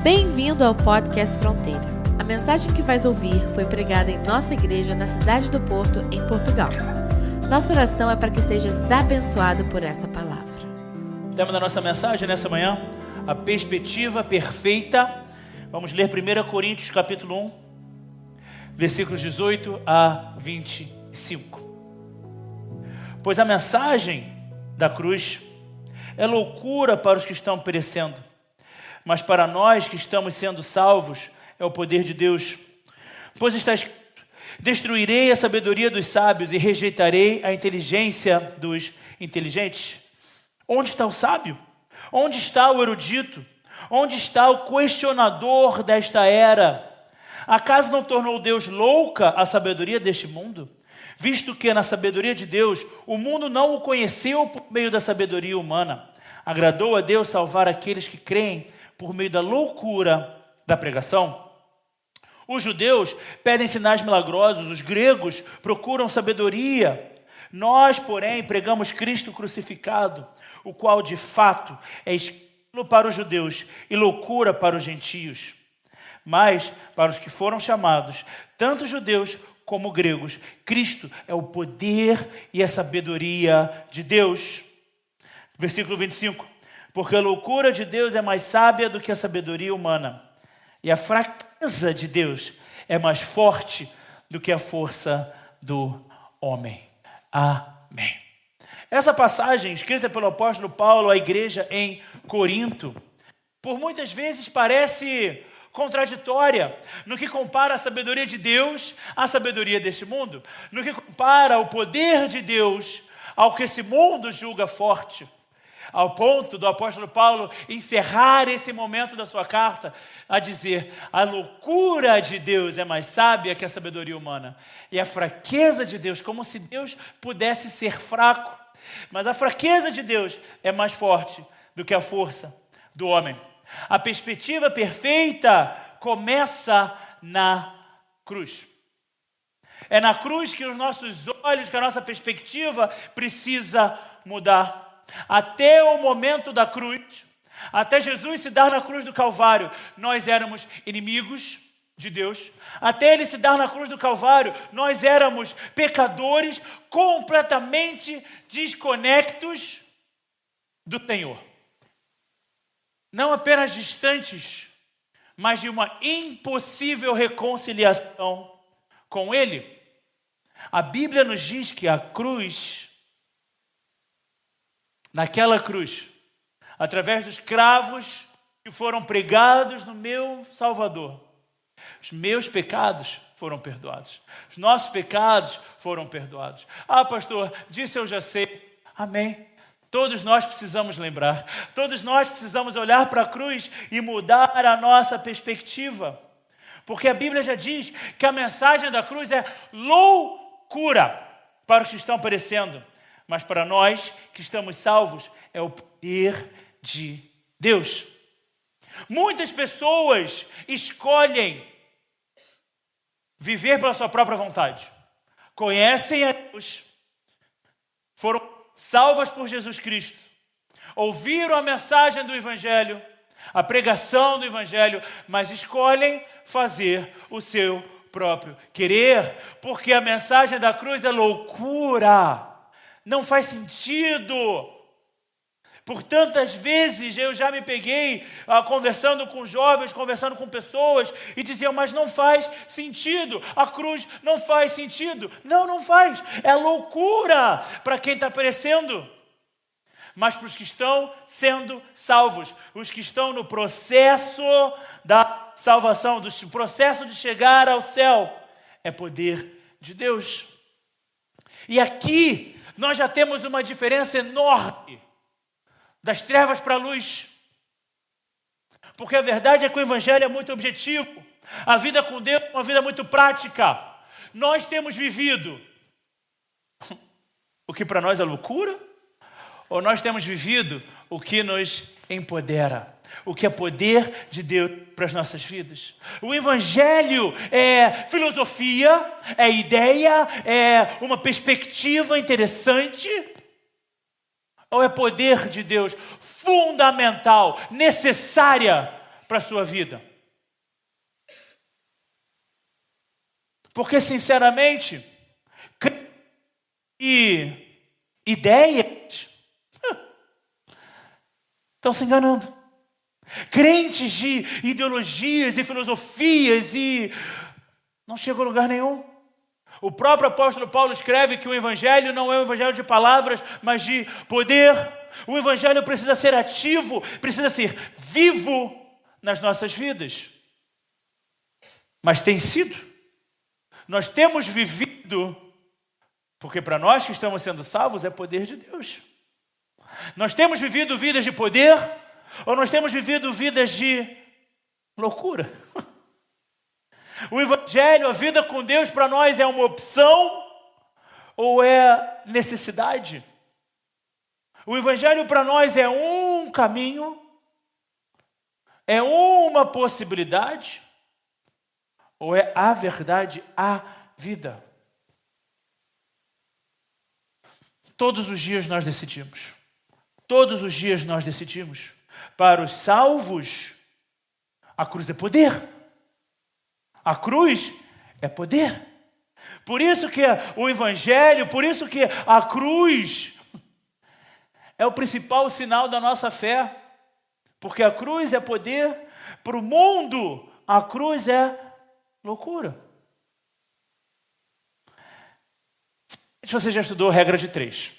Bem-vindo ao Podcast Fronteira. A mensagem que vais ouvir foi pregada em nossa igreja na cidade do Porto, em Portugal. Nossa oração é para que sejas abençoado por essa palavra. O tema da nossa mensagem nessa manhã, a perspectiva perfeita. Vamos ler 1 Coríntios capítulo 1, versículos 18 a 25. Pois a mensagem da cruz é loucura para os que estão perecendo, mas para nós que estamos sendo salvos é o poder de Deus. Pois está escrito: destruirei a sabedoria dos sábios e rejeitarei a inteligência dos inteligentes. Onde está o sábio? Onde está o erudito? Onde está o questionador desta era? Acaso não tornou Deus louca a sabedoria deste mundo? Visto que na sabedoria de Deus, o mundo não o conheceu por meio da sabedoria humana. Agradou a Deus salvar aqueles que creem por meio da loucura da pregação. Os judeus pedem sinais milagrosos, os gregos procuram sabedoria. Nós, porém, pregamos Cristo crucificado, o qual de fato é escândalo para os judeus e loucura para os gentios. Mas para os que foram chamados, tanto judeus como gregos, Cristo é o poder e a sabedoria de Deus. Versículo 25. Porque a loucura de Deus é mais sábia do que a sabedoria humana, e a fraqueza de Deus é mais forte do que a força do homem. Amém. Essa passagem, escrita pelo apóstolo Paulo à igreja em Corinto, por muitas vezes parece contraditória no que compara a sabedoria de Deus à sabedoria deste mundo, no que compara o poder de Deus ao que esse mundo julga forte, ao ponto do apóstolo Paulo encerrar esse momento da sua carta a dizer: a loucura de Deus é mais sábia que a sabedoria humana, e a fraqueza de Deus, como se Deus pudesse ser fraco, mas a fraqueza de Deus é mais forte do que a força do homem. A perspectiva perfeita começa na cruz. É na cruz que os nossos olhos, que a nossa perspectiva precisa mudar. Até o momento da cruz, até Jesus se dar na cruz do Calvário, nós éramos inimigos de Deus. Até Ele se dar na cruz do Calvário, nós éramos pecadores completamente desconectos do Senhor. Não apenas distantes, mas de uma impossível reconciliação com Ele. A Bíblia nos diz que a cruz, naquela cruz, através dos cravos que foram pregados no meu Salvador, os meus pecados foram perdoados. Os nossos pecados foram perdoados. Ah, pastor, disso eu já sei. Amém. Todos nós precisamos lembrar. Todos nós precisamos olhar para a cruz e mudar a nossa perspectiva. Porque a Bíblia já diz que a mensagem da cruz é loucura para os que estão perecendo. Mas para nós que estamos salvos, é o poder de Deus. Muitas pessoas escolhem viver pela sua própria vontade. Conhecem a Deus, foram salvas por Jesus Cristo, ouviram a mensagem do Evangelho, a pregação do Evangelho, mas escolhem fazer o seu próprio querer, porque a mensagem da cruz é loucura. Não faz sentido. Por tantas vezes eu já me peguei conversando com jovens, conversando com pessoas e diziam: mas não faz sentido, a cruz não faz sentido. Não faz, é loucura para quem está perecendo. Mas para os que estão sendo salvos, os que estão no processo da salvação, do processo de chegar ao céu, é poder de Deus. E aqui nós já temos uma diferença enorme das trevas para a luz. Porque a verdade é que o Evangelho é muito objetivo. A vida com Deus é uma vida muito prática. Nós temos vivido o que para nós é loucura? Ou nós temos vivido o que nos empodera? O que é poder de Deus para as nossas vidas? O Evangelho é filosofia, é ideia, é uma perspectiva interessante? Ou é poder de Deus fundamental, necessária para a sua vida? Porque, sinceramente, e ideias estão se enganando. Crentes de ideologias e filosofias e não chegam a lugar nenhum. O próprio apóstolo Paulo escreve que o evangelho não é um evangelho de palavras, mas de poder. O evangelho precisa ser ativo, precisa ser vivo nas nossas vidas. Mas tem sido. Nós temos vivido, porque para nós que estamos sendo salvos é poder de Deus. Nós temos vivido vidas de poder, ou nós temos vivido vidas de loucura? O evangelho, a vida com Deus para nós é uma opção ou é necessidade? O evangelho para nós é um caminho, é uma possibilidade, ou é a verdade, a vida? Todos os dias nós decidimos. Todos os dias nós decidimos. Para os salvos, a cruz é poder. A cruz é poder. Por isso que o evangelho, por isso que a cruz é o principal sinal da nossa fé. Porque a cruz é poder. Para o mundo, a cruz é loucura. Você já estudou regra de 3.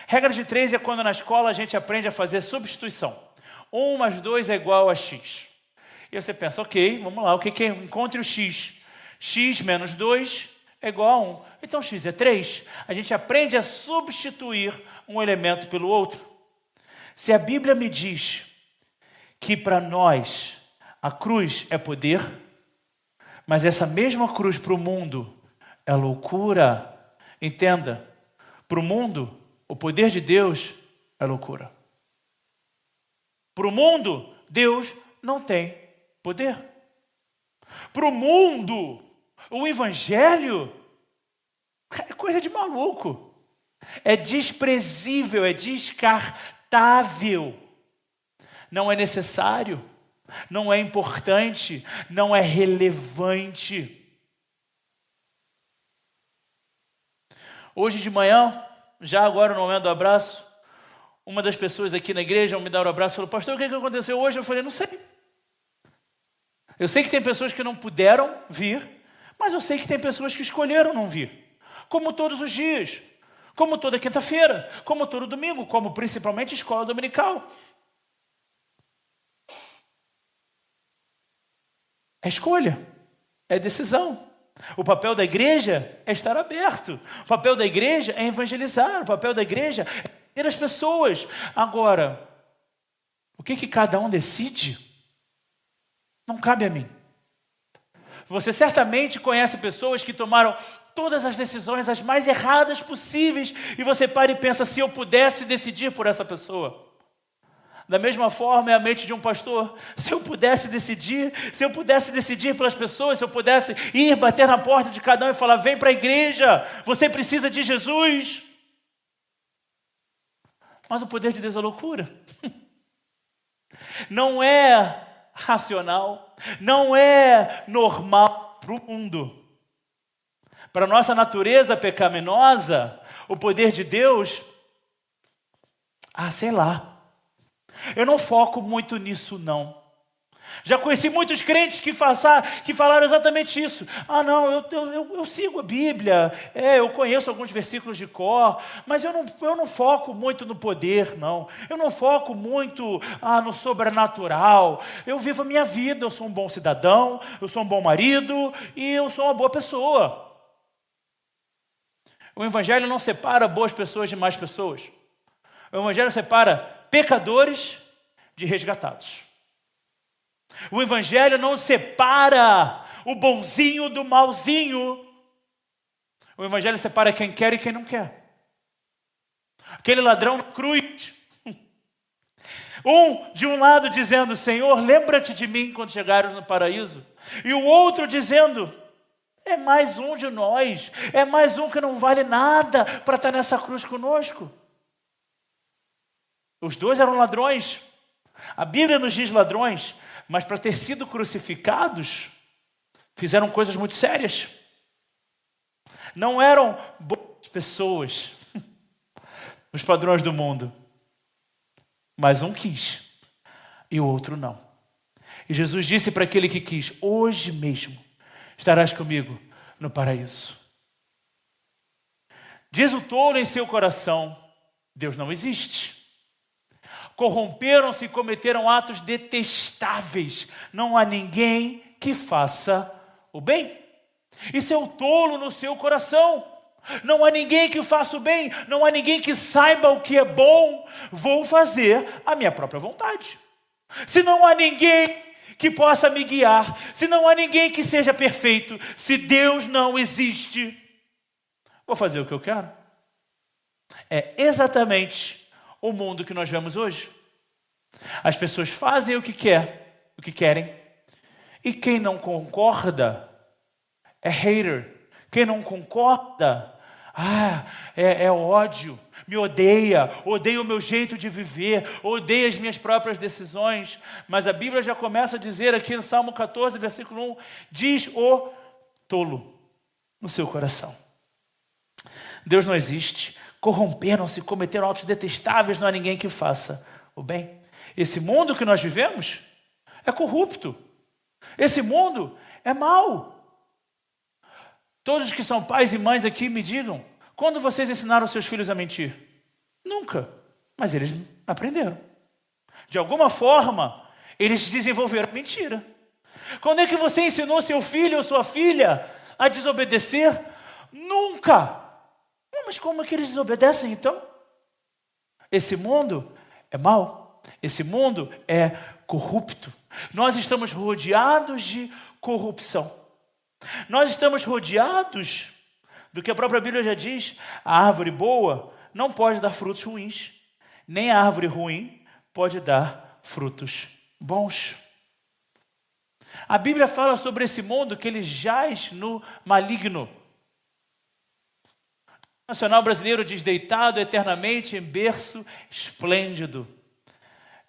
Regra de 3 é quando na escola a gente aprende a fazer substituição. 1 mais 2 é igual a x. E você pensa, ok, vamos lá, o que é? Encontre o x. X menos 2 é igual a 1. Então x é 3. A gente aprende a substituir um elemento pelo outro. Se a Bíblia me diz que para nós a cruz é poder, mas essa mesma cruz para o mundo é loucura, entenda, para o mundo, o poder de Deus é loucura. Para o mundo, Deus não tem poder. Para o mundo, o evangelho é coisa de maluco. É desprezível, é descartável. Não é necessário, não é importante, não é relevante. Hoje de manhã, já agora no momento do abraço, uma das pessoas aqui na igreja, ao me dar o abraço, falou, pastor, o que aconteceu hoje? Eu falei, não sei. Eu sei que tem pessoas que não puderam vir, mas eu sei que tem pessoas que escolheram não vir. Como todos os dias, como toda quinta-feira, como todo domingo, como principalmente escola dominical. É escolha, é decisão. O papel da igreja é estar aberto. O papel da igreja é evangelizar. O papel da igreja é ter as pessoas. Agora, o que cada um decide não cabe a mim. Você certamente conhece pessoas que tomaram todas as decisões as mais erradas possíveis e você para e pensa, se eu pudesse decidir por essa pessoa. Da mesma forma é a mente de um pastor. Se eu pudesse decidir pelas pessoas, se eu pudesse ir bater na porta de cada um e falar, vem para a igreja, você precisa de Jesus. Mas o poder de Deus é loucura. Não é racional, não é normal para o mundo. Para a nossa natureza pecaminosa, o poder de Deus, sei lá. Eu não foco muito nisso, não. Já conheci muitos crentes que falaram exatamente isso. Eu sigo a Bíblia, eu conheço alguns versículos de cor, mas eu não foco muito no poder, não. Eu não foco muito no sobrenatural. Eu vivo a minha vida, eu sou um bom cidadão, eu sou um bom marido e eu sou uma boa pessoa. O evangelho não separa boas pessoas de más pessoas. O evangelho separa pecadores de resgatados. O evangelho não separa o bonzinho do malzinho. O evangelho separa quem quer e quem não quer. Aquele ladrão na cruz, de um lado dizendo, Senhor, lembra-te de mim quando chegares no paraíso. E o outro dizendo, é mais um de nós, é mais um que não vale nada para estar nessa cruz conosco. Os dois eram ladrões. A Bíblia nos diz ladrões, Mas para ter sido crucificados, fizeram coisas muito sérias. Não eram boas pessoas, os padrões do mundo. Mas um quis e o outro não. E Jesus disse para aquele que quis: hoje mesmo estarás comigo no paraíso. Diz o tolo em seu coração: Deus não existe. Corromperam-se e cometeram atos detestáveis. Não há ninguém que faça o bem. Isso é o tolo no seu coração. Não há ninguém que faça o bem. Não há ninguém que saiba o que é bom. Vou fazer a minha própria vontade. Se não há ninguém que possa me guiar, se não há ninguém que seja perfeito, se Deus não existe, vou fazer o que eu quero. É exatamente o mundo que nós vemos hoje. As pessoas fazem o que querem, e quem não concorda é hater. Quem não concorda, é ódio, me odeia o meu jeito de viver, odeia as minhas próprias decisões. Mas a Bíblia já começa a dizer aqui no Salmo 14, versículo 1, diz o tolo no seu coração: Deus não existe, corromperam-se, cometeram atos detestáveis, não há ninguém que faça o bem. Esse mundo que nós vivemos é corrupto, esse mundo é mau. Todos que são pais e mães aqui me digam, quando vocês ensinaram seus filhos a mentir? Nunca, mas eles aprenderam. De alguma forma, eles desenvolveram a mentira. Quando é que você ensinou seu filho ou sua filha a desobedecer? Nunca. Mas como é que eles desobedecem então? Esse mundo é mau. Esse mundo é corrupto. Nós estamos rodeados de corrupção. Nós estamos rodeados do que a própria Bíblia já diz: a árvore boa não pode dar frutos ruins, nem a árvore ruim pode dar frutos bons. A Bíblia fala sobre esse mundo que ele jaz no maligno. O Nacional Brasileiro diz: deitado eternamente em berço esplêndido.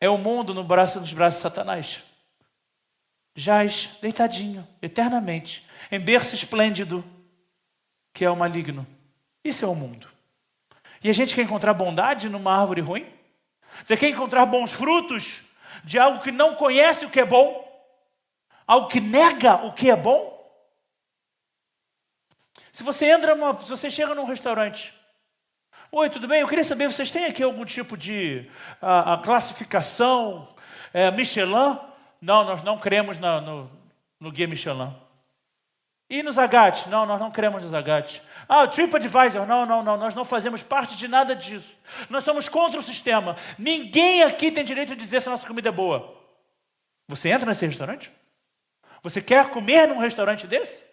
É o mundo nos braços de Satanás. Jaz deitadinho, eternamente, em berço esplêndido, que é o maligno. Isso é o mundo. E a gente quer encontrar bondade numa árvore ruim? Você quer encontrar bons frutos de algo que não conhece o que é bom? Algo que nega o que é bom? Se você chega num restaurante: oi, tudo bem? Eu queria saber, vocês têm aqui algum tipo de classificação Michelin? Não, nós não cremos no guia Michelin. E no Zagat? Não, nós não cremos no Zagat. O TripAdvisor? Não, nós não fazemos parte de nada disso. Nós somos contra o sistema. Ninguém aqui tem direito de dizer se a nossa comida é boa. Você entra nesse restaurante? Você quer comer num restaurante desse?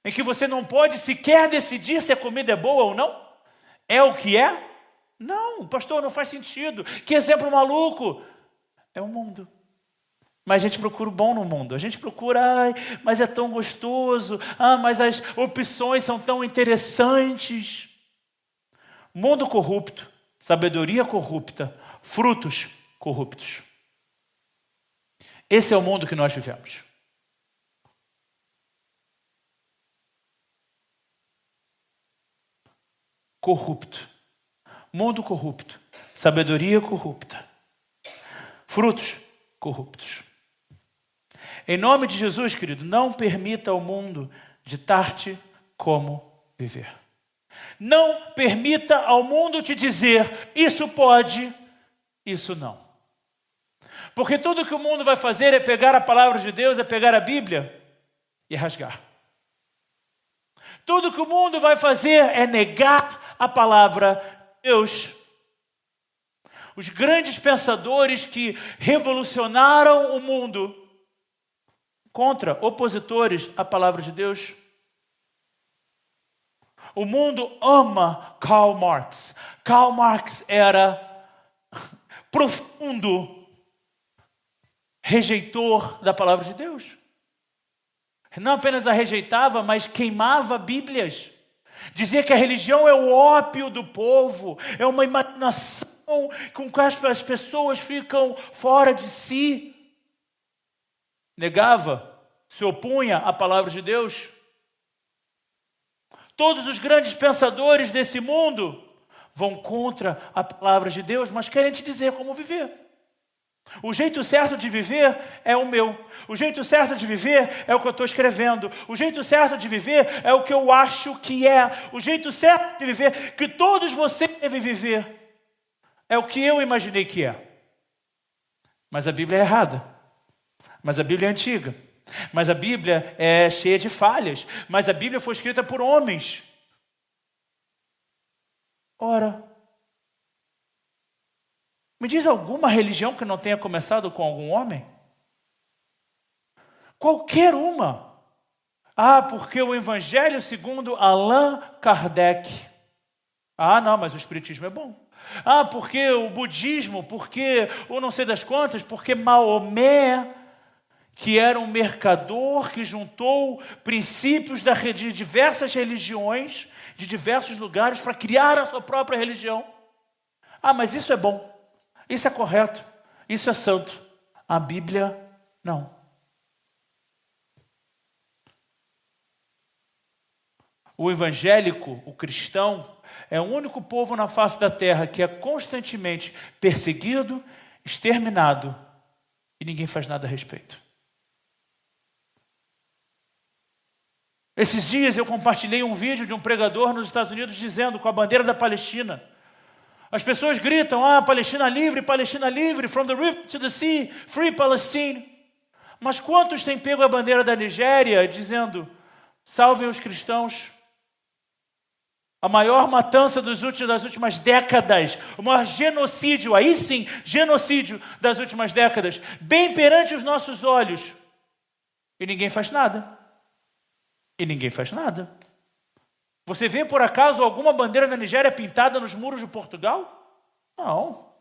Em que você não pode sequer decidir se a comida é boa ou não? É o que é? Não, pastor, não faz sentido. Que exemplo maluco. É o mundo. Mas a gente procura o bom no mundo. A gente procura, mas é tão gostoso. Mas as opções são tão interessantes. Mundo corrupto, sabedoria corrupta, frutos corruptos. Esse é o mundo que nós vivemos. Corrupto. Mundo corrupto, sabedoria corrupta, frutos corruptos. Em nome de Jesus, querido, não permita ao mundo ditar-te como viver. Não permita ao mundo te dizer: isso pode, isso não. Porque tudo que o mundo vai fazer é pegar a palavra de Deus, é pegar a Bíblia e rasgar. Tudo que o mundo vai fazer é negar a palavra de Deus. Os grandes pensadores que revolucionaram o mundo contra opositores à palavra de Deus. O mundo ama Karl Marx. Karl Marx era profundo rejeitor da palavra de Deus. Não apenas a rejeitava, mas queimava Bíblias. Dizia que a religião é o ópio do povo, é uma imaginação com que as pessoas ficam fora de si. negava, se opunha à palavra de Deus. Todos os grandes pensadores desse mundo vão contra a palavra de Deus, mas querem te dizer como viver. O jeito certo de viver é o meu. O jeito certo de viver é o que eu estou escrevendo. O jeito certo de viver é o que eu acho que é. O jeito certo de viver, que todos vocês devem viver, é o que eu imaginei que é. Mas a Bíblia é errada. Mas a Bíblia é antiga. Mas a Bíblia é cheia de falhas. Mas a Bíblia foi escrita por homens. Ora, me diz alguma religião que não tenha começado com algum homem? Qualquer uma. Porque o Evangelho segundo Allan Kardec. Não, mas o Espiritismo é bom. Porque o budismo, porque o não sei das quantas, porque Maomé, que era um mercador que juntou princípios de diversas religiões, de diversos lugares, para criar a sua própria religião. Mas isso é bom, isso é correto, isso é santo. A Bíblia, não. O evangélico, o cristão, é o único povo na face da terra que é constantemente perseguido, exterminado, e ninguém faz nada a respeito. Esses dias eu compartilhei um vídeo de um pregador nos Estados Unidos dizendo, com a bandeira da Palestina. As pessoas gritam, Palestina livre, from the river to the sea, free Palestine. Mas quantos têm pego a bandeira da Nigéria dizendo, salvem os cristãos? A maior matança das últimas décadas, o maior genocídio, aí sim, genocídio das últimas décadas, bem perante os nossos olhos. E ninguém faz nada. E ninguém faz nada. Você vê por acaso alguma bandeira da Nigéria pintada nos muros de Portugal? Não.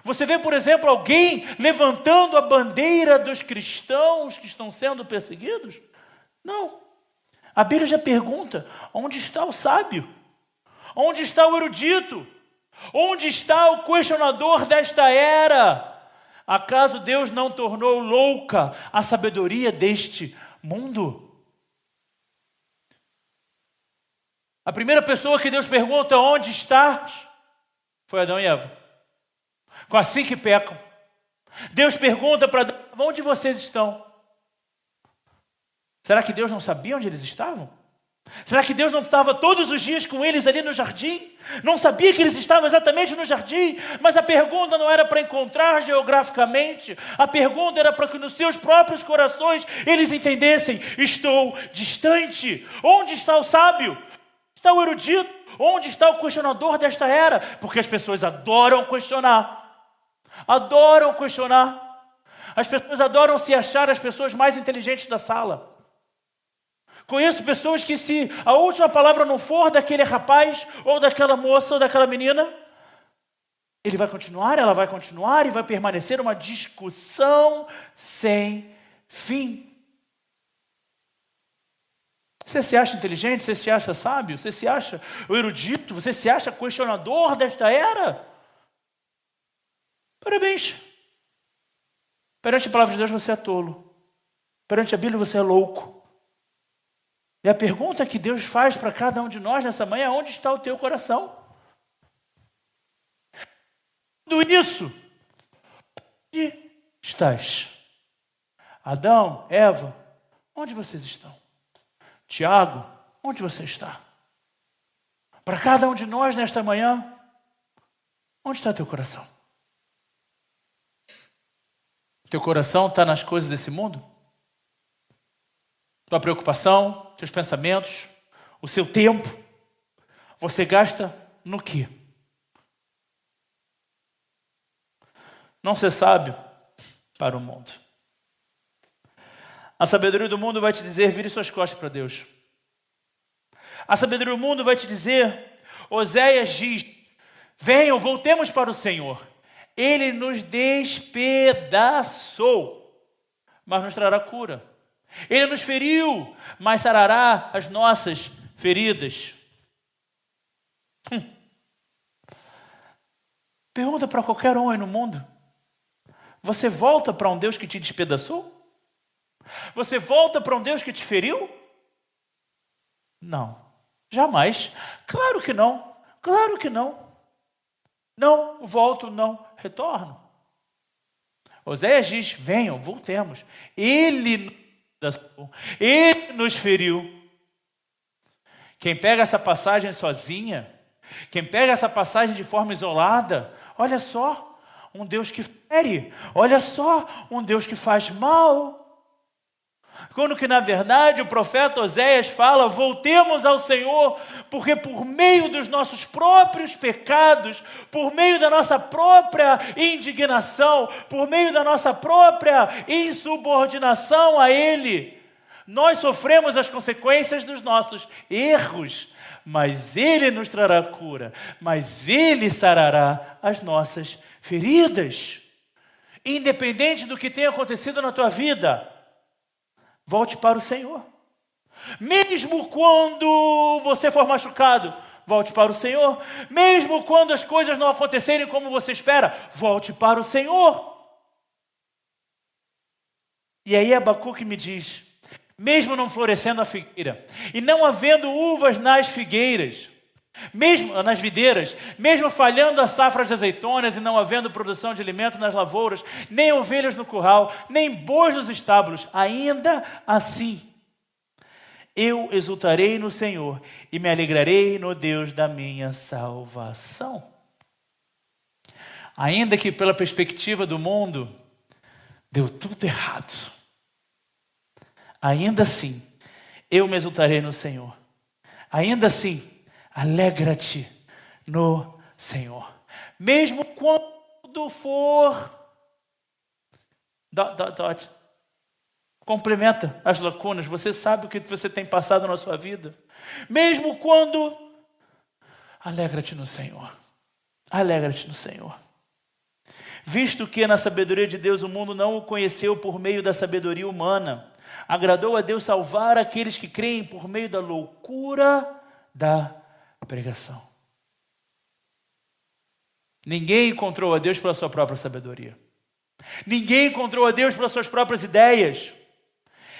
Você vê, por exemplo, alguém levantando a bandeira dos cristãos que estão sendo perseguidos? Não. A Bíblia já pergunta, onde está o sábio? Onde está o erudito? Onde está o questionador desta era? Acaso Deus não tornou louca a sabedoria deste mundo? A primeira pessoa que Deus pergunta onde estás foi Adão e Eva. Assim que pecam. Deus pergunta para Adão, onde vocês estão? Será que Deus não sabia onde eles estavam? Será que Deus não estava todos os dias com eles ali no jardim? Não sabia que eles estavam exatamente no jardim? Mas a pergunta não era para encontrar geograficamente. A pergunta era para que nos seus próprios corações eles entendessem, estou distante. Onde está o sábio? Está o erudito? Onde está o questionador desta era? Porque as pessoas adoram questionar. Adoram questionar. As pessoas adoram se achar as pessoas mais inteligentes da sala. Conheço pessoas que, se a última palavra não for daquele rapaz, ou daquela moça, ou daquela menina, ele vai continuar, ela vai continuar, e vai permanecer uma discussão sem fim. Você se acha inteligente? Você se acha sábio? Você se acha o erudito? Você se acha questionador desta era? Parabéns. Perante a palavra de Deus você é tolo. Perante a Bíblia você é louco. E a pergunta que Deus faz para cada um de nós nessa manhã é, onde está o teu coração? Tudo isso, onde estás? Adão, Eva, onde vocês estão? Tiago, onde você está? Para cada um de nós nesta manhã, onde está teu coração? Teu coração está nas coisas desse mundo? Tua preocupação, teus pensamentos, o seu tempo, você gasta no quê? Não ser sábio para o mundo. A sabedoria do mundo vai te dizer, vire suas costas para Deus. A sabedoria do mundo vai te dizer, Oséias diz, venham, voltemos para o Senhor. Ele nos despedaçou, mas nos trará cura. Ele nos feriu, mas sarará as nossas feridas. Pergunta para qualquer um aí no mundo. Você volta para um Deus que te despedaçou? Você volta para um Deus que te feriu? Não, jamais. Claro que não, claro que não. Não volto, não retorno. Oséias diz, venham, voltemos. Ele nos feriu. Quem pega essa passagem sozinha, quem pega essa passagem de forma isolada, olha só, um Deus que fere, olha só, um Deus que faz mal. Quando que na verdade o profeta Oséias fala, voltemos ao Senhor, porque por meio dos nossos próprios pecados, por meio da nossa própria indignação, por meio da nossa própria insubordinação a Ele, nós sofremos as consequências dos nossos erros, mas Ele nos trará cura, mas Ele sarará as nossas feridas. Independente do que tenha acontecido na tua vida, volte para o Senhor. Mesmo quando você for machucado, volte para o Senhor. Mesmo quando as coisas não acontecerem como você espera, volte para o Senhor. E aí Abacuque me diz, mesmo não florescendo a figueira, e não havendo uvas nas figueiras, mesmo nas videiras, mesmo falhando a safra de azeitonas e não havendo produção de alimento nas lavouras, nem ovelhas no curral, nem bois nos estábulos, ainda assim eu exultarei no Senhor e me alegrarei no Deus da minha salvação. Ainda que pela perspectiva do mundo deu tudo errado, ainda assim eu me exultarei no Senhor. Ainda assim, alegra-te no Senhor. Mesmo quando for... Complementa as lacunas. Você sabe o que você tem passado na sua vida. Mesmo quando... Alegra-te no Senhor. Alegra-te no Senhor. Visto que na sabedoria de Deus o mundo não o conheceu por meio da sabedoria humana, agradou a Deus salvar aqueles que creem por meio da loucura da pregação. Ninguém encontrou a Deus pela sua própria sabedoria. Ninguém encontrou a Deus pelas suas próprias ideias.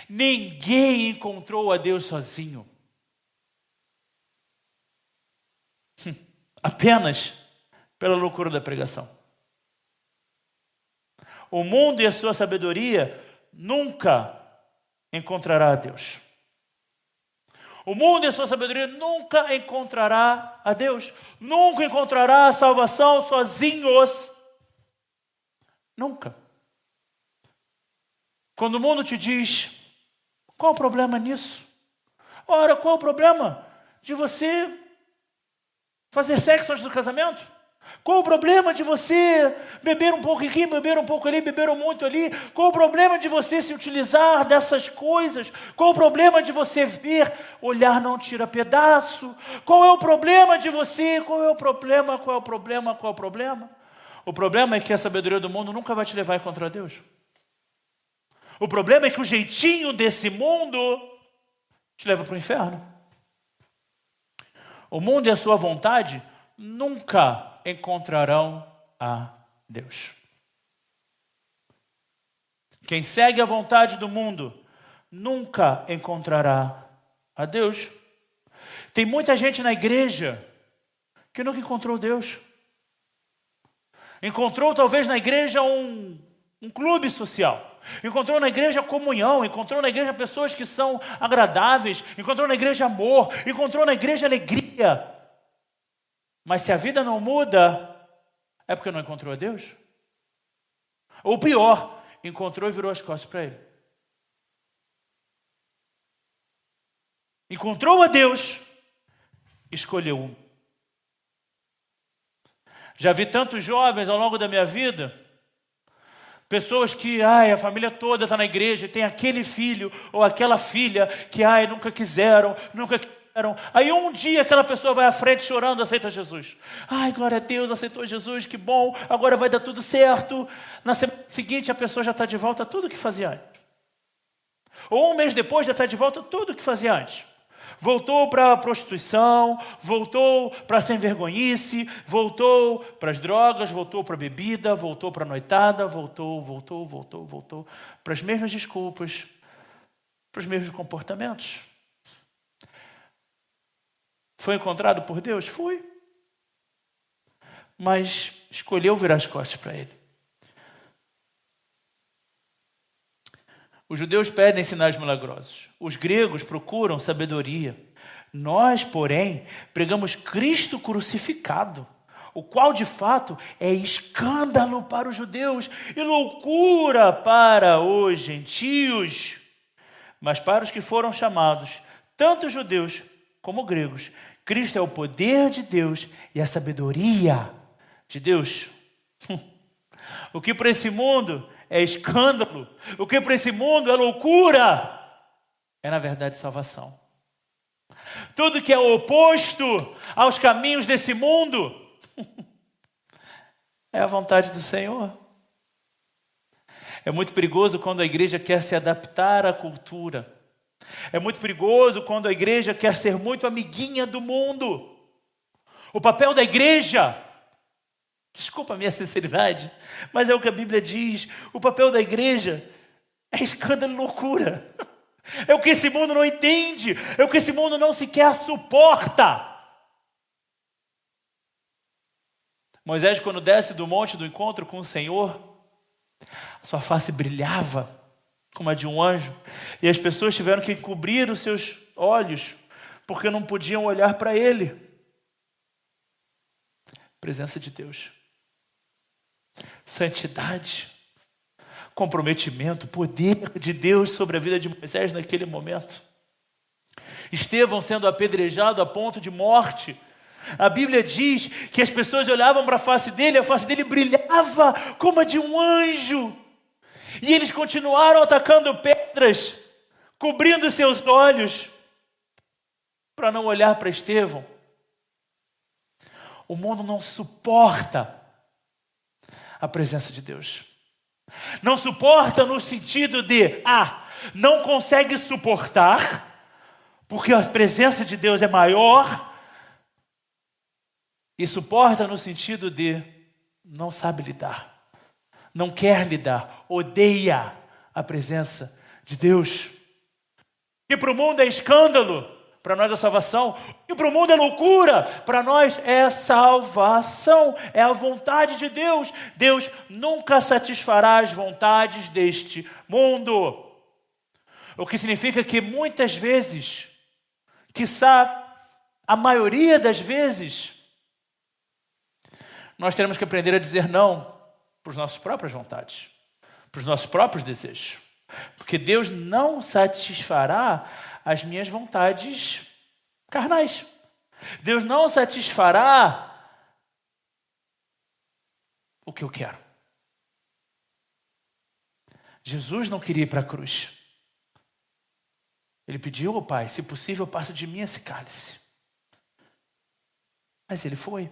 Ninguém encontrou a Deus sozinho. Apenas pela loucura da pregação. O mundo e a sua sabedoria nunca encontrará a Deus. O mundo e a sua sabedoria nunca encontrará a Deus. Nunca encontrará a salvação sozinhos. Nunca. Quando o mundo te diz, qual o problema nisso? Ora, qual o problema de você fazer sexo antes do casamento? Qual o problema de você beber um pouco aqui, beber um pouco ali, beber muito ali? Qual o problema de você se utilizar dessas coisas? Qual o problema de você ver, olhar não tira pedaço? Qual é o problema de você? Qual é o problema? Qual é o problema? Qual é o problema? O problema é que a sabedoria do mundo nunca vai te levar contra Deus. O problema é que o jeitinho desse mundo te leva para o inferno. O mundo e a sua vontade nunca encontrarão a Deus. Quem segue a vontade do mundo nunca encontrará a Deus. Tem muita gente na igreja que nunca encontrou Deus. Encontrou talvez na igreja um clube social. Encontrou na igreja comunhão, encontrou na igreja pessoas que são agradáveis, encontrou na igreja amor, encontrou na igreja alegria. Mas se a vida não muda, é porque não encontrou a Deus? Ou pior, encontrou e virou as costas para Ele. Encontrou a Deus, escolheu um. Já vi tantos jovens ao longo da minha vida, pessoas que, a família toda está na igreja, tem aquele filho ou aquela filha que, nunca quiseram. Aí um dia aquela pessoa vai à frente chorando, aceita Jesus. Glória a Deus, aceitou Jesus, que bom, agora vai dar tudo certo. Na semana seguinte a pessoa já está de volta a tudo que fazia antes. Ou um mês depois já está de volta a tudo que fazia antes. Voltou para a prostituição, voltou para a sem-vergonhice, voltou para as drogas, voltou para a bebida, voltou para a noitada, voltou para as mesmas desculpas, para os mesmos comportamentos. Foi encontrado por Deus? Foi. Mas escolheu virar as costas para Ele. Os judeus pedem sinais milagrosos. Os gregos procuram sabedoria. Nós, porém, pregamos Cristo crucificado, o qual, de fato, é escândalo para os judeus e loucura para os gentios. Mas para os que foram chamados, tanto judeus como gregos, Cristo é o poder de Deus e a sabedoria de Deus. O que para esse mundo é escândalo, o que para esse mundo é loucura, é na verdade salvação. Tudo que é oposto aos caminhos desse mundo é a vontade do Senhor. É muito perigoso quando a igreja quer se adaptar à cultura. É muito perigoso quando a igreja quer ser muito amiguinha do mundo. O papel da igreja, desculpa a minha sinceridade, mas é o que a Bíblia diz, o papel da igreja é escândalo e loucura. É o que esse mundo não entende, é o que esse mundo não sequer suporta. Moisés, quando desce do monte do encontro com o Senhor, sua face brilhava como a de um anjo, e as pessoas tiveram que encobrir os seus olhos, porque não podiam olhar para ele. Presença de Deus, santidade, comprometimento, poder de Deus sobre a vida de Moisés naquele momento. Estevão sendo apedrejado a ponto de morte. A Bíblia diz que as pessoas olhavam para a face dele brilhava como a de um anjo. E eles continuaram atacando pedras, cobrindo seus olhos, para não olhar para Estevão. O mundo não suporta a presença de Deus. Não suporta no sentido de, não consegue suportar, porque a presença de Deus é maior. E suporta no sentido de, não sabe lidar, não quer lidar, odeia a presença de Deus. E para o mundo é escândalo, para nós é salvação. E para o mundo é loucura, para nós é salvação, é a vontade de Deus. Deus nunca satisfará as vontades deste mundo. O que significa que muitas vezes, quiçá a maioria das vezes, nós teremos que aprender a dizer não para as nossas próprias vontades, para os nossos próprios desejos. Porque Deus não satisfará as minhas vontades carnais. Deus não satisfará o que eu quero. Jesus não queria ir para a cruz. Ele pediu ao Pai, se possível, passa de mim esse cálice. Mas ele foi.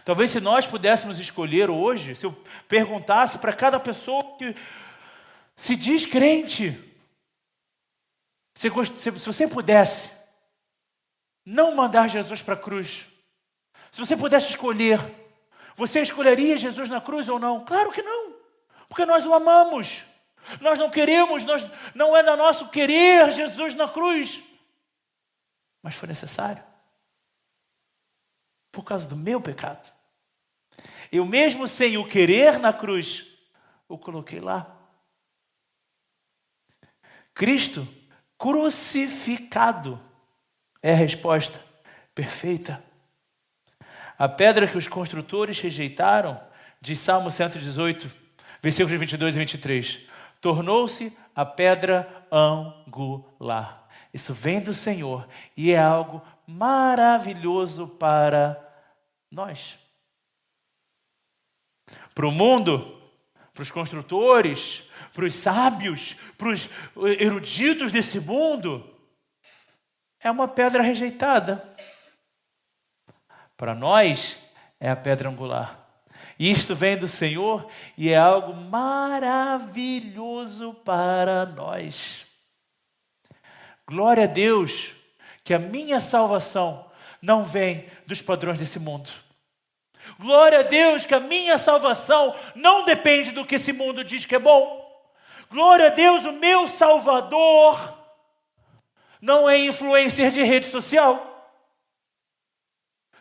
Talvez se nós pudéssemos escolher hoje, se eu perguntasse para cada pessoa que se diz crente, se você pudesse não mandar Jesus para a cruz, se você pudesse escolher, você escolheria Jesus na cruz ou não? Claro que não, porque nós o amamos. Nós não queremos, não é da nosso querer Jesus na cruz, mas foi necessário. Por causa do meu pecado. Eu mesmo sem o querer na cruz, o coloquei lá. Cristo crucificado é a resposta perfeita. A pedra que os construtores rejeitaram, diz Salmo 118, versículos 22 e 23, tornou-se a pedra angular. Isso vem do Senhor e é algo maravilhoso para nós. Para o mundo, para os construtores, para os sábios, para os eruditos desse mundo, é uma pedra rejeitada. Para nós, é a pedra angular. E isto vem do Senhor e é algo maravilhoso para nós. Glória a Deus que a minha salvação não vem dos padrões desse mundo. Glória a Deus que a minha salvação não depende do que esse mundo diz que é bom. Glória a Deus, o meu Salvador não é influencer de rede social.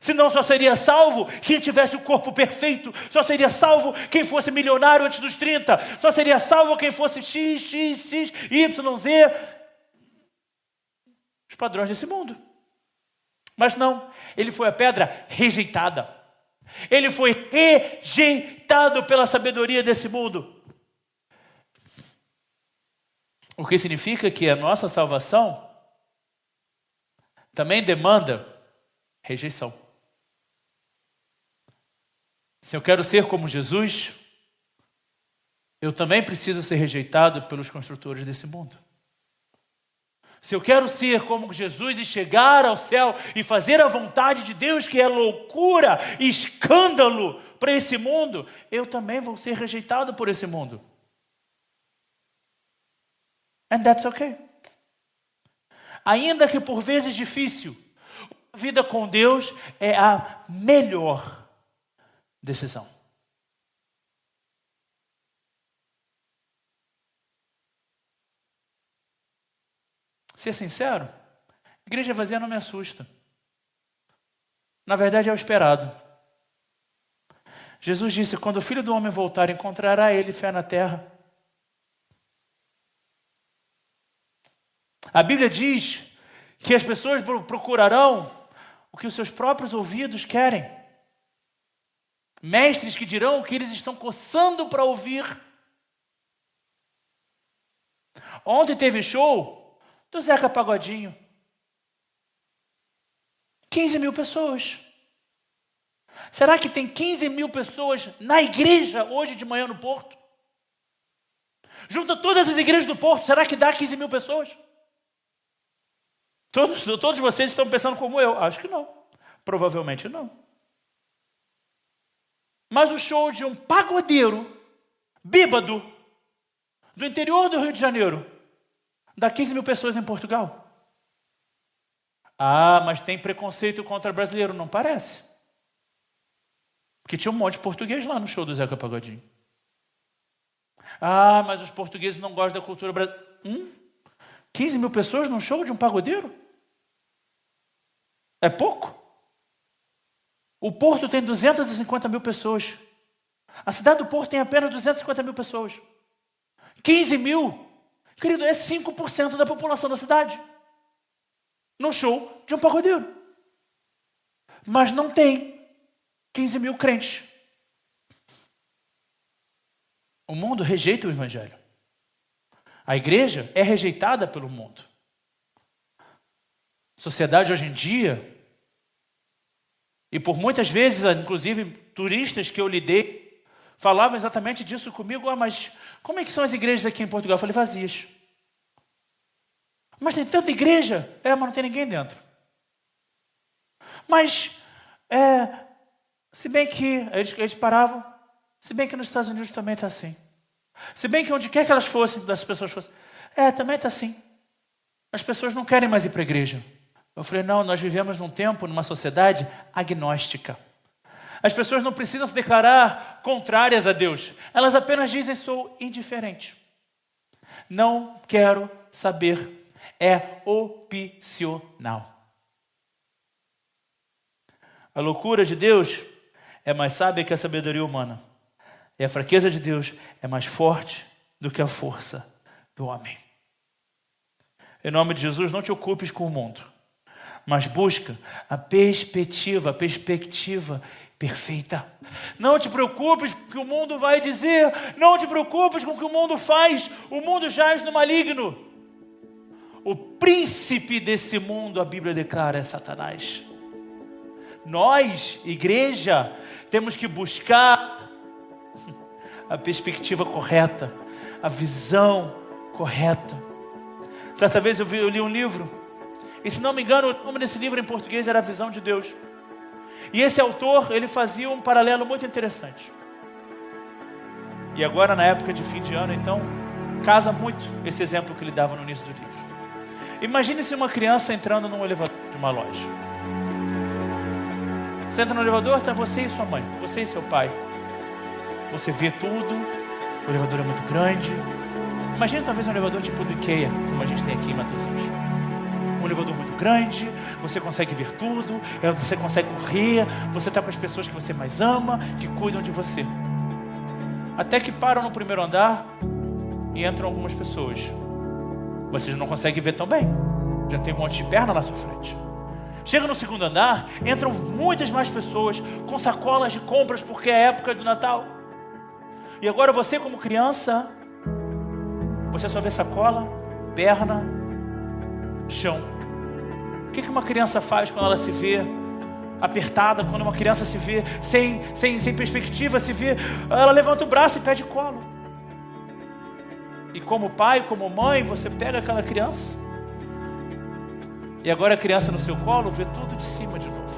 Senão só seria salvo quem tivesse o corpo perfeito. Só seria salvo quem fosse milionário antes dos 30. Só seria salvo quem fosse X, Y, Z. Os padrões desse mundo. Mas não, ele foi a pedra rejeitada. Ele foi rejeitado pela sabedoria desse mundo. O que significa que a nossa salvação também demanda rejeição. Se eu quero ser como Jesus, eu também preciso ser rejeitado pelos construtores desse mundo. Se eu quero ser como Jesus e chegar ao céu e fazer a vontade de Deus, que é loucura e escândalo para esse mundo, eu também vou ser rejeitado por esse mundo. And that's okay. Ainda que por vezes difícil, a vida com Deus é a melhor decisão. Ser sincero, igreja vazia não me assusta. Na verdade é o esperado. Jesus disse, quando o Filho do Homem voltar, encontrará ele fé na terra. A Bíblia diz que as pessoas procurarão o que os seus próprios ouvidos querem. Mestres que dirão o que eles estão coçando para ouvir. Ontem teve show do Zeca Pagodinho. 15 mil pessoas. Será que tem 15 mil pessoas na igreja hoje de manhã no Porto? Junta todas as igrejas do Porto, será que dá 15 mil pessoas? Todos vocês estão pensando como eu? Acho que não. Provavelmente não. Mas o show de um pagodeiro, bêbado, do interior do Rio de Janeiro, dá 15 mil pessoas em Portugal. Ah, mas tem preconceito contra brasileiro, não parece? Porque tinha um monte de português lá no show do Zeca Pagodinho. Ah, mas os portugueses não gostam da cultura brasileira. 15 mil pessoas num show de um pagodeiro? É pouco? O Porto tem 250 mil pessoas. A cidade do Porto tem apenas 250 mil pessoas. 15 mil, querido, é 5% da população da cidade. No show de um pagodeiro. Mas não tem 15 mil crentes. O mundo rejeita o evangelho. A igreja é rejeitada pelo mundo. A sociedade hoje em dia, e por muitas vezes, inclusive turistas que eu lidei, falavam exatamente disso comigo. Ah, mas como é que são as igrejas aqui em Portugal? Eu falei, vazias. Mas tem tanta igreja. Mas não tem ninguém dentro. Mas, se bem que, eles paravam, se bem que nos Estados Unidos também está assim. Se bem que onde quer que elas fossem, das pessoas fossem, também está assim. As pessoas não querem mais ir para a igreja. Eu falei, não, nós vivemos num tempo, numa sociedade agnóstica. As pessoas não precisam se declarar contrárias a Deus. Elas apenas dizem, sou indiferente. Não quero saber. É opcional. A loucura de Deus é mais sábia que a sabedoria humana. E a fraqueza de Deus é mais forte do que a força do homem. Em nome de Jesus, não te ocupes com o mundo, mas busca a perspectiva perfeita. Não te preocupes com o que o mundo vai dizer. Não te preocupes com o que o mundo faz. O mundo jaz no maligno. O príncipe desse mundo, a Bíblia declara, é Satanás. Nós, igreja, temos que buscar a perspectiva correta, a visão correta. Certa vez eu li um livro, e se não me engano, o nome desse livro em português era A Visão de Deus. E esse autor, ele fazia um paralelo muito interessante. E agora, na época de fim de ano, então, casa muito esse exemplo que ele dava no início do livro. Imagine-se uma criança entrando num elevador de uma loja. Você entra no elevador, está você e sua mãe, você e seu pai. Você vê tudo, o elevador é muito grande, Imagina talvez um elevador tipo do IKEA, como a gente tem aqui em Matosinhos. Um elevador muito grande, você consegue ver tudo, você consegue correr, você está com as pessoas que você mais ama, que cuidam de você. Até que param no primeiro andar e entram algumas pessoas. Vocês não conseguem ver tão bem, já tem um monte de perna na sua frente. Chega no segundo andar, entram muitas mais pessoas com sacolas de compras, porque é a época do Natal. E agora você, como criança, você só vê sacola, perna, chão. O que uma criança faz quando ela se vê apertada, quando uma criança se vê sem perspectiva, se vê, ela levanta o braço e pede colo. E como pai, como mãe, você pega aquela criança, e agora a criança no seu colo vê tudo de cima de novo.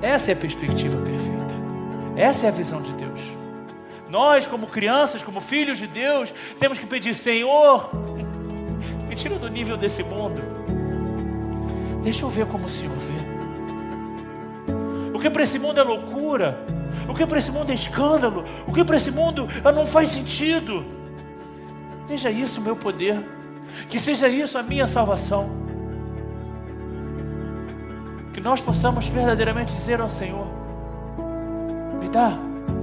Essa é a perspectiva perfeita. Essa é a visão de Deus. Nós, como crianças, como filhos de Deus, temos que pedir: Senhor, me tira do nível desse mundo. Deixa eu ver como o Senhor vê. O que para esse mundo é loucura, o que para esse mundo é escândalo, o que para esse mundo não faz sentido. Seja isso o meu poder, que seja isso a minha salvação. Que nós possamos verdadeiramente dizer ao Senhor: me dá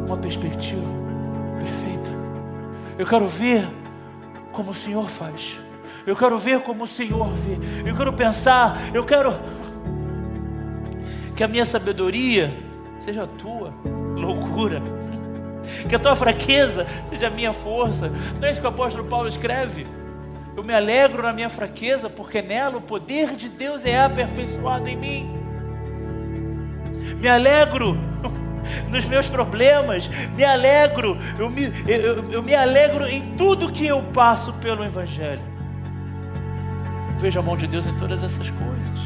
uma perspectiva perfeita. Eu quero ver como o Senhor faz. Eu quero ver como o Senhor vê. Eu quero pensar, eu quero que a minha sabedoria seja a tua loucura. Que a tua fraqueza seja a minha força. Não é isso que o apóstolo Paulo escreve? Eu me alegro na minha fraqueza, porque nela o poder de Deus é aperfeiçoado em mim. Me alegro nos meus problemas, me alegro, eu me alegro em tudo que eu passo pelo Evangelho. Vejo a mão de Deus em todas essas coisas.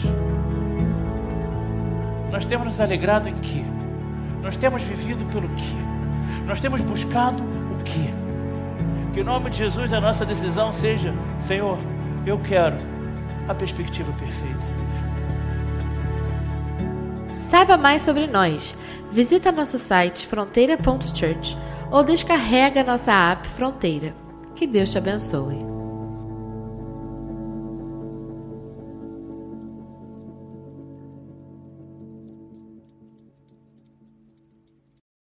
Nós temos nos alegrado em quê? Nós temos vivido pelo quê? Nós temos buscado o quê? Que em nome de Jesus a nossa decisão seja: Senhor, eu quero a perspectiva perfeita. Saiba mais sobre nós. Visita nosso site fronteira.church ou descarrega nossa app Fronteira. Que Deus te abençoe.